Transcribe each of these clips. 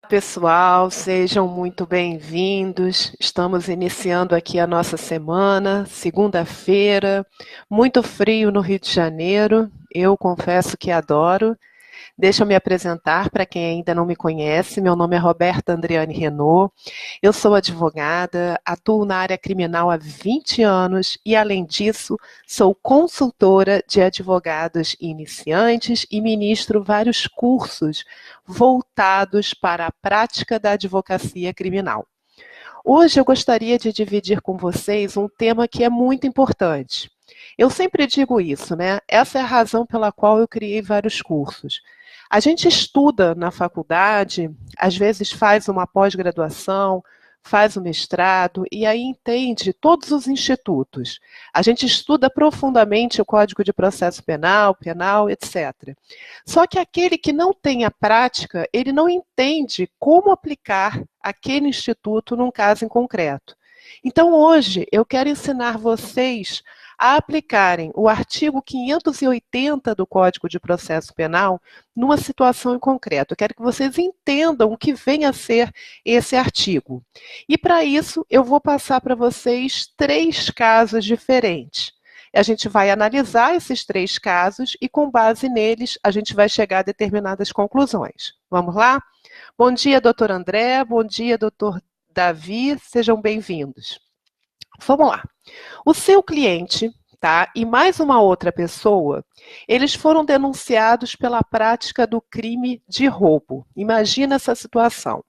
Pessoal, sejam muito bem-vindos. Estamos iniciando aqui a nossa semana, segunda-feira, muito frio no Rio de Janeiro. Eu confesso que adoro. Deixa eu me apresentar para quem ainda não me conhece. Meu nome é Roberta Andreane Renault. Eu sou advogada, atuo na área criminal há 20 anos e, além disso, sou consultora de advogados iniciantes e ministro vários cursos voltados para a prática da advocacia criminal. Hoje eu gostaria de dividir com vocês um tema que é muito importante. Eu sempre digo isso, né? Essa é a razão pela qual eu criei vários cursos. A gente estuda na faculdade, às vezes faz uma pós-graduação, faz um mestrado e aí entende todos os institutos. A gente estuda profundamente o Código de Processo Penal, etc. Só que aquele que não tem a prática, ele não entende como aplicar aquele instituto num caso em concreto. Então, hoje, eu quero ensinar vocês a aplicarem o artigo 580 do Código de Processo Penal numa situação em concreto. Eu quero que vocês entendam o que vem a ser esse artigo. E, para isso, eu vou passar para vocês 3 casos diferentes. A gente vai analisar esses 3 casos e, com base neles, a gente vai chegar a determinadas conclusões. Vamos lá? Bom dia, doutor André. Bom dia, doutor Davi. Sejam bem-vindos. Vamos lá. O seu cliente, tá, e mais uma outra pessoa, eles foram denunciados pela prática do crime de roubo. Imagina essa situação.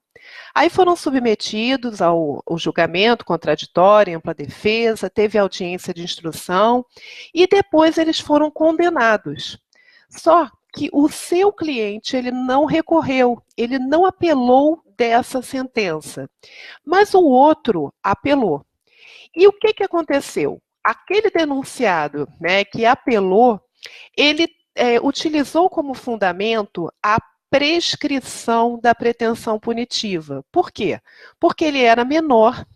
Aí foram submetidos ao julgamento contraditório, ampla defesa, teve audiência de instrução e depois eles foram condenados. Só que o seu cliente, ele não recorreu, ele não apelou dessa sentença, mas o outro apelou. E o que aconteceu? Aquele denunciado, né, que apelou, ele utilizou como fundamento a prescrição da pretensão punitiva. Por quê? Porque ele era menor,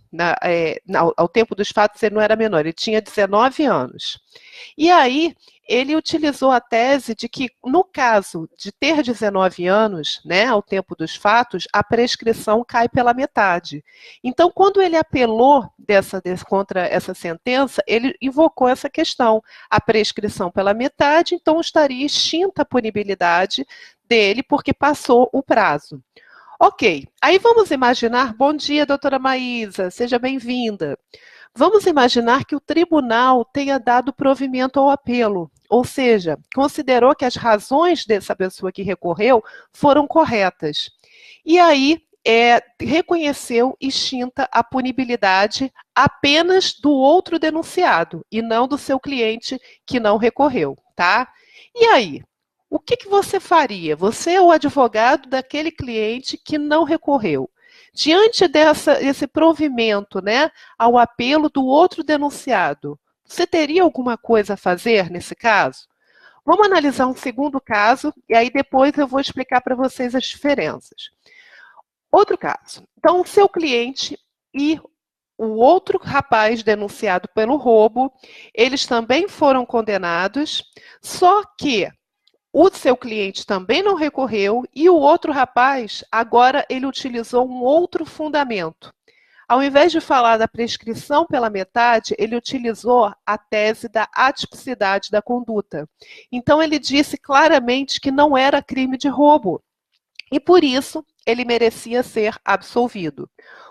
ao tempo dos fatos ele não era menor, ele tinha 19 anos. E aí ele utilizou a tese de que, no caso de ter 19 anos, né, ao tempo dos fatos, a prescrição cai pela metade. Então, quando ele apelou contra essa sentença, ele invocou essa questão, a prescrição pela metade, então estaria extinta a punibilidade dele, porque passou o prazo. Ok, aí vamos imaginar, bom dia, doutora Maísa, seja bem-vinda. Vamos imaginar que o tribunal tenha dado provimento ao apelo, ou seja, considerou que as razões dessa pessoa que recorreu foram corretas. E aí reconheceu extinta a punibilidade apenas do outro denunciado e não do seu cliente que não recorreu, tá? E aí? O que você faria? Você é o advogado daquele cliente que não recorreu. Diante desse provimento, né, ao apelo do outro denunciado, você teria alguma coisa a fazer nesse caso? Vamos analisar um segundo caso e aí depois eu vou explicar para vocês as diferenças. Outro caso. Então, o seu cliente e o outro rapaz denunciado pelo roubo, eles também foram condenados, só que o seu cliente também não recorreu e o outro rapaz, agora ele utilizou um outro fundamento. Ao invés de falar da prescrição pela metade, ele utilizou a tese da atipicidade da conduta. Então, ele disse claramente que não era crime de roubo e, por isso, ele merecia ser absolvido.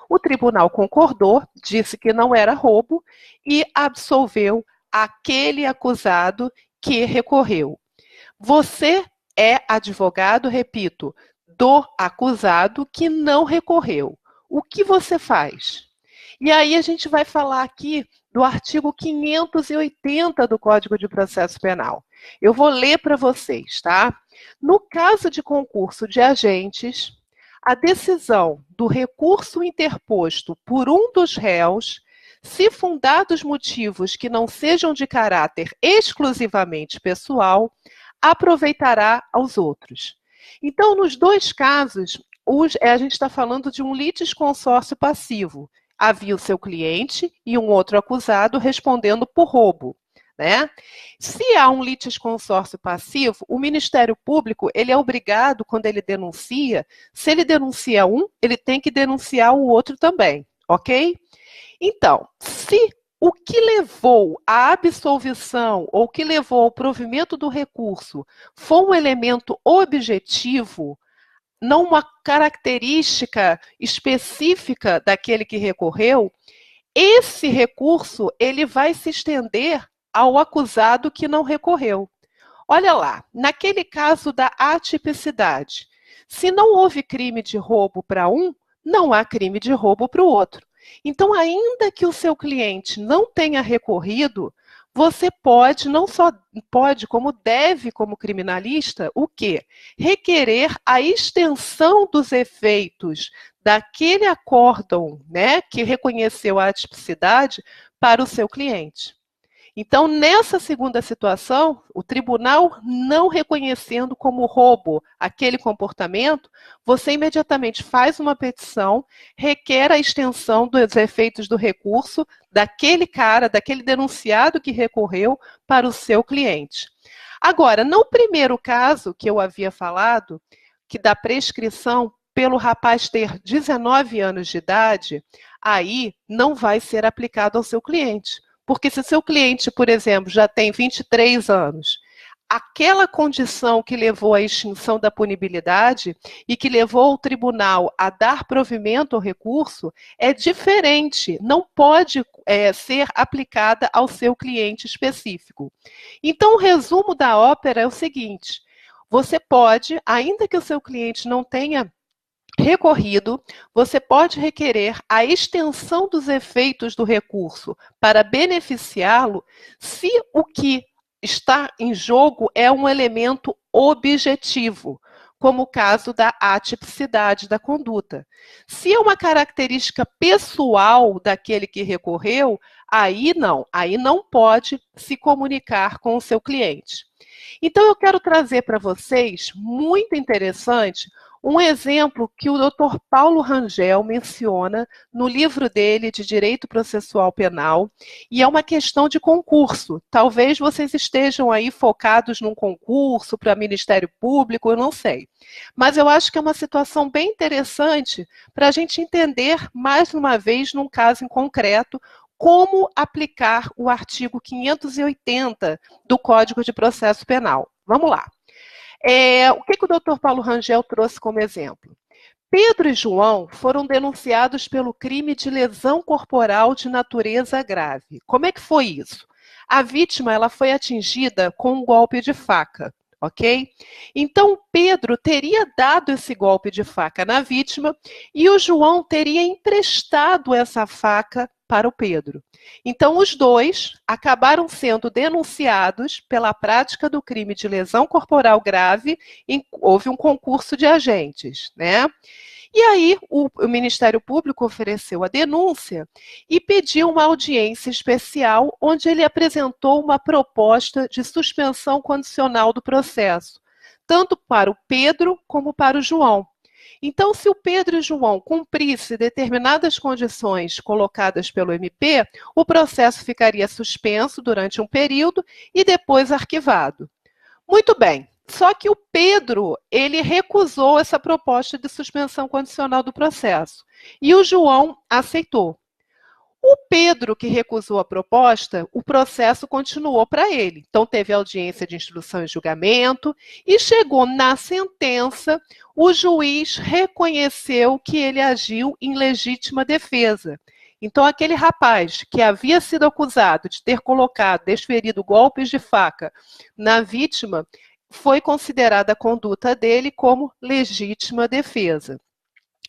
O tribunal concordou, disse que não era roubo e absolveu aquele acusado que recorreu. Você é advogado, repito, do acusado que não recorreu. O que você faz? E aí a gente vai falar aqui do artigo 580 do Código de Processo Penal. Eu vou ler para vocês, tá? No caso de concurso de agentes, a decisão do recurso interposto por um dos réus, se fundados motivos que não sejam de caráter exclusivamente pessoal, aproveitará aos outros. Então, nos 2 casos, a gente está falando de um litisconsórcio passivo. Havia o seu cliente e um outro acusado respondendo por roubo. né? Se há um litisconsórcio passivo, o Ministério Público ele é obrigado, quando ele denuncia, se ele denuncia um, ele tem que denunciar o outro também, ok? Então, se o que levou à absolvição ou o que levou ao provimento do recurso for um elemento objetivo, não uma característica específica daquele que recorreu, esse recurso ele vai se estender ao acusado que não recorreu. Olha lá, naquele caso da atipicidade, se não houve crime de roubo para um, não há crime de roubo para o outro. Então, ainda que o seu cliente não tenha recorrido, você pode, não só pode, como deve, como criminalista, o quê? Requerer a extensão dos efeitos daquele acórdão, né, que reconheceu a atipicidade para o seu cliente. Então, nessa segunda situação, o tribunal não reconhecendo como roubo aquele comportamento, você imediatamente faz uma petição, requer a extensão dos efeitos do recurso daquele cara, daquele denunciado que recorreu para o seu cliente. Agora, no primeiro caso que eu havia falado, que da prescrição pelo rapaz ter 19 anos de idade, aí não vai ser aplicado ao seu cliente. Porque se seu cliente, por exemplo, já tem 23 anos, aquela condição que levou à extinção da punibilidade e que levou o tribunal a dar provimento ao recurso é diferente, não pode ser aplicada ao seu cliente específico. Então, o resumo da ópera é o seguinte: você pode, ainda que o seu cliente não tenha recorrido, você pode requerer a extensão dos efeitos do recurso para beneficiá-lo se o que está em jogo é um elemento objetivo, como o caso da atipicidade da conduta. Se é uma característica pessoal daquele que recorreu, aí não pode se comunicar com o seu cliente. Então, eu quero trazer para vocês, muito interessante, um exemplo que o Dr. Paulo Rangel menciona no livro dele de Direito Processual Penal, e é uma questão de concurso. Talvez vocês estejam aí focados num concurso para Ministério Público, eu não sei. Mas eu acho que é uma situação bem interessante para a gente entender, mais uma vez, num caso em concreto, como aplicar o artigo 580 do Código de Processo Penal. Vamos lá. O que o Dr. Paulo Rangel trouxe como exemplo? Pedro e João foram denunciados pelo crime de lesão corporal de natureza grave. Como é que foi isso? A vítima ela foi atingida com um golpe de faca, ok? Então, Pedro teria dado esse golpe de faca na vítima e o João teria emprestado essa faca para o Pedro. Então, os dois acabaram sendo denunciados pela prática do crime de lesão corporal grave, houve um concurso de agentes, né? E aí, o Ministério Público ofereceu a denúncia e pediu uma audiência especial, onde ele apresentou uma proposta de suspensão condicional do processo, tanto para o Pedro como para o João. Então, se o Pedro e o João cumprissem determinadas condições colocadas pelo MP, o processo ficaria suspenso durante um período e depois arquivado. Muito bem, só que o Pedro, ele recusou essa proposta de suspensão condicional do processo e o João aceitou. O Pedro, que recusou a proposta, o processo continuou para ele. Então, teve audiência de instrução e julgamento e chegou na sentença, o juiz reconheceu que ele agiu em legítima defesa. Então, aquele rapaz que havia sido acusado de ter desferido golpes de faca na vítima, foi considerada a conduta dele como legítima defesa.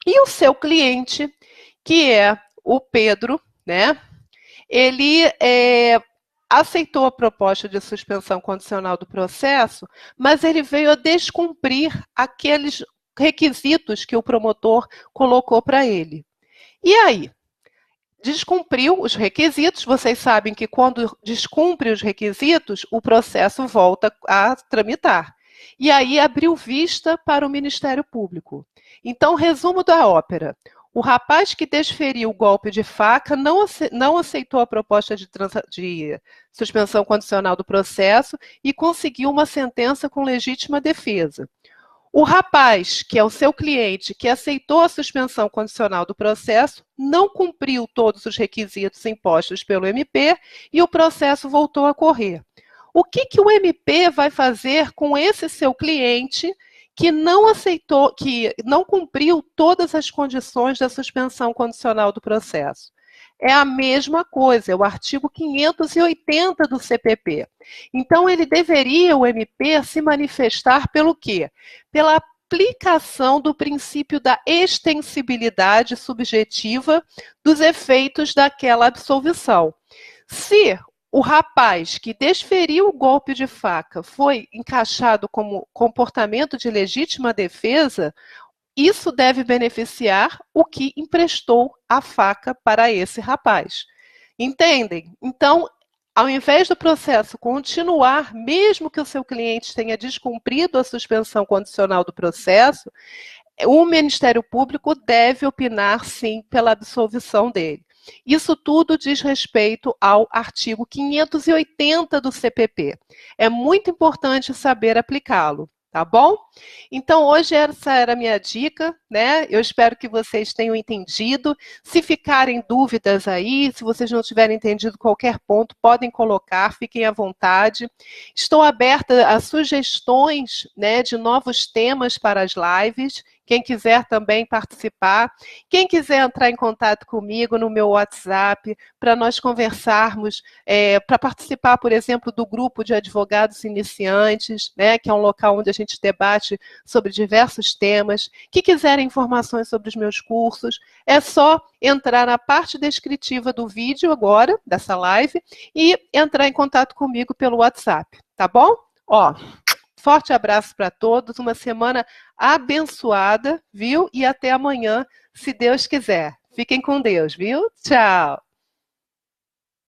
E o seu cliente, que é o Pedro, né? Ele aceitou a proposta de suspensão condicional do processo, mas ele veio a descumprir aqueles requisitos que o promotor colocou para ele. E aí? Descumpriu os requisitos, vocês sabem que quando descumpre os requisitos, o processo volta a tramitar. E aí abriu vista para o Ministério Público. Então, resumo da ópera. O rapaz que desferiu o golpe de faca não aceitou a proposta de suspensão condicional do processo e conseguiu uma sentença com legítima defesa. O rapaz, que é o seu cliente, que aceitou a suspensão condicional do processo, não cumpriu todos os requisitos impostos pelo MP e o processo voltou a correr. O que o MP vai fazer com esse seu cliente que não aceitou, que não cumpriu todas as condições da suspensão condicional do processo? É a mesma coisa, é o artigo 580 do CPP. Então, ele deveria, o MP, se manifestar pelo quê? Pela aplicação do princípio da extensibilidade subjetiva dos efeitos daquela absolvição. Se o rapaz que desferiu o golpe de faca foi encaixado como comportamento de legítima defesa, isso deve beneficiar o que emprestou a faca para esse rapaz. Entendem? Então, ao invés do processo continuar, mesmo que o seu cliente tenha descumprido a suspensão condicional do processo, o Ministério Público deve opinar, sim, pela absolvição dele. Isso tudo diz respeito ao artigo 580 do CPP. É muito importante saber aplicá-lo. Tá bom? Então, hoje essa era a minha dica, né? Eu espero que vocês tenham entendido. Se ficarem dúvidas aí, se vocês não tiverem entendido qualquer ponto, podem colocar, fiquem à vontade. Estou aberta a sugestões, né, de novos temas para as lives. Quem quiser também participar. Quem quiser entrar em contato comigo no meu WhatsApp, para nós conversarmos, para participar, por exemplo, do grupo de advogados iniciantes, né, que é um local onde a gente debate sobre diversos temas. Que quiserem informações sobre os meus cursos, é só entrar na parte descritiva do vídeo agora, dessa live, e entrar em contato comigo pelo WhatsApp, tá bom? Ó, forte abraço para todos, uma semana abençoada, viu? E até amanhã, se Deus quiser. Fiquem com Deus, viu? Tchau!